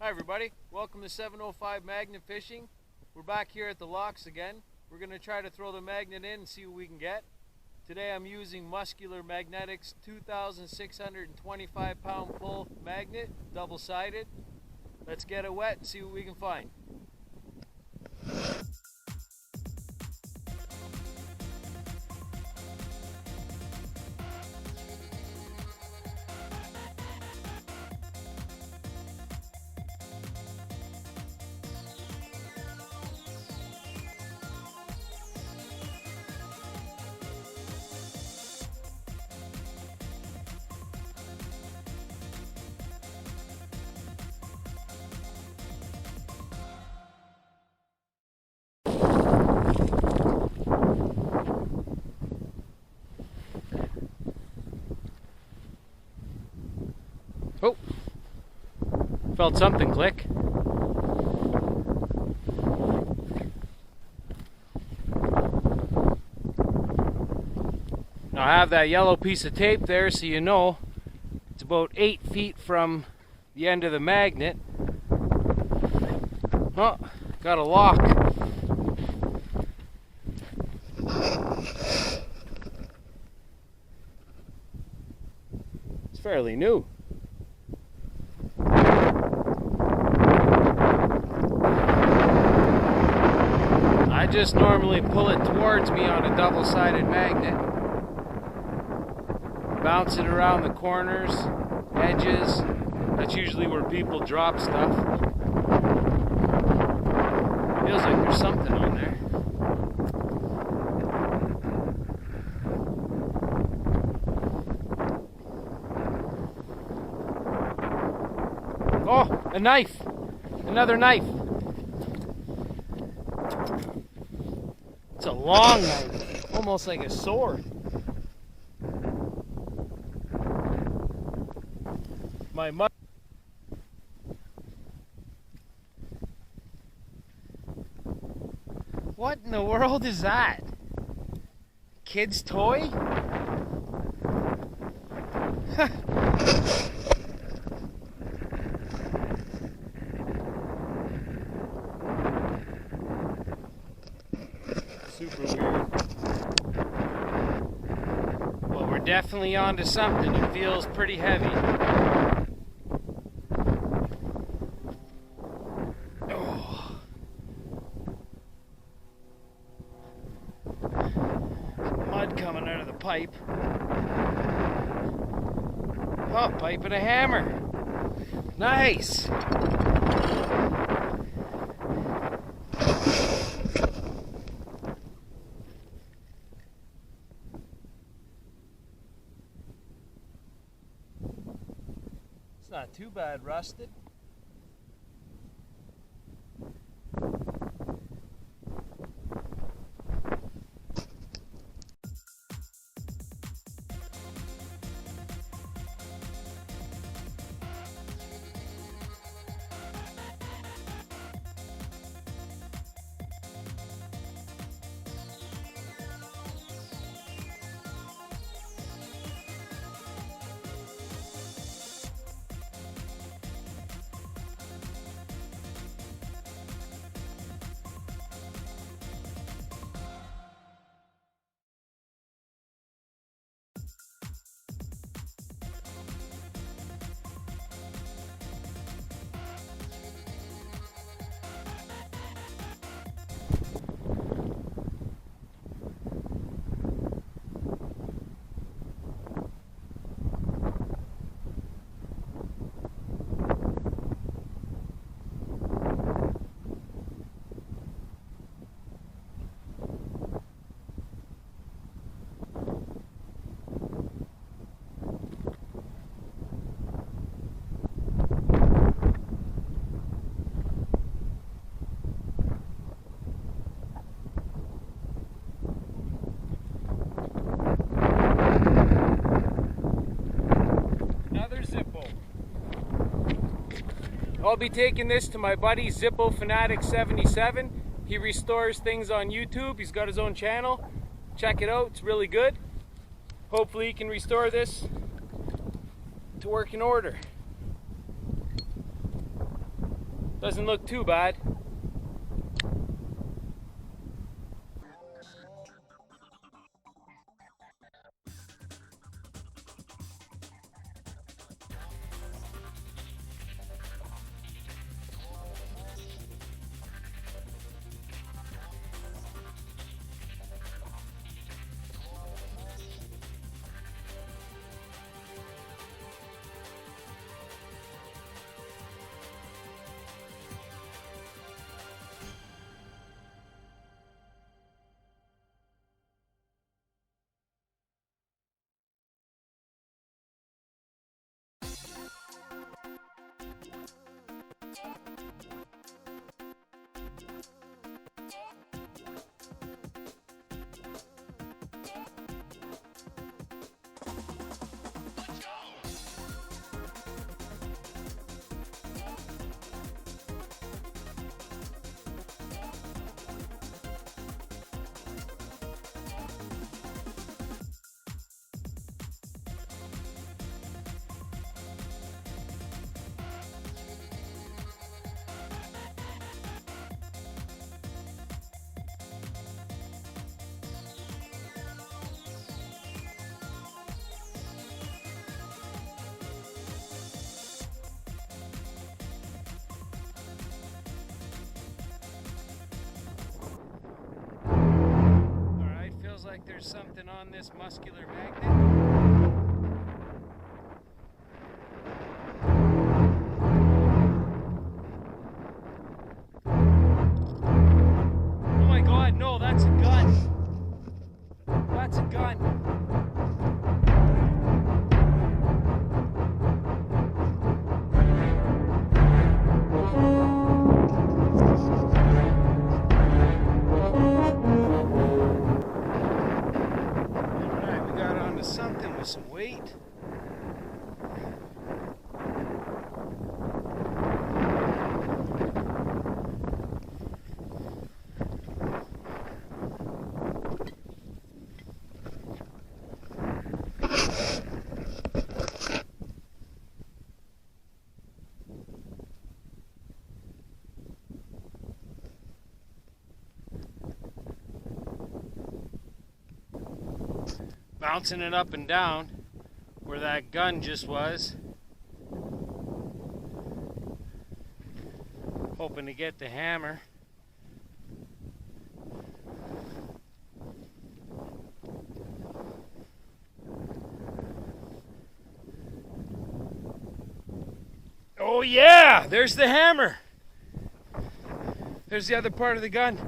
Hi everybody, welcome to 705 Magnet Fishing. We're back here at the locks again. We're going to try to throw the magnet in and see what we can get. Today I'm using Muscular Magnetics 2,625 pound pull magnet, double-sided. Let's get it wet and see what we can find. Oh, felt something click. Now I have that yellow piece of tape there so you know it's about 8 feet from the end of the magnet. Oh, got a lock. It's fairly new. I just normally pull it towards me on a double-sided magnet, bounce it around the corners, edges. That's usually where people drop stuff. Feels like there's something on there. Oh, a knife! Another knife! It's a long knife, almost like a sword. My mother. What in the world is that? Kid's toy? Super weird. Well, we're definitely onto something. It feels pretty heavy. Oh. Mud coming out of the pipe. Oh, pipe and a hammer. Nice. It's not too bad rusted. I'll be taking this to my buddy Zippo Fanatic 77. He restores things on YouTube. He's got his own channel. Check it out, it's really good. Hopefully he can restore this to working order. Doesn't look too bad. Alright, feels like there's something on this muscular magnet. Oh my god, no, that's a gun. That's a gun. Alright, we got onto something with some weight. Bouncing it up and down where that gun just was. Hoping to get the hammer. Oh yeah, there's the hammer. There's the other part of the gun.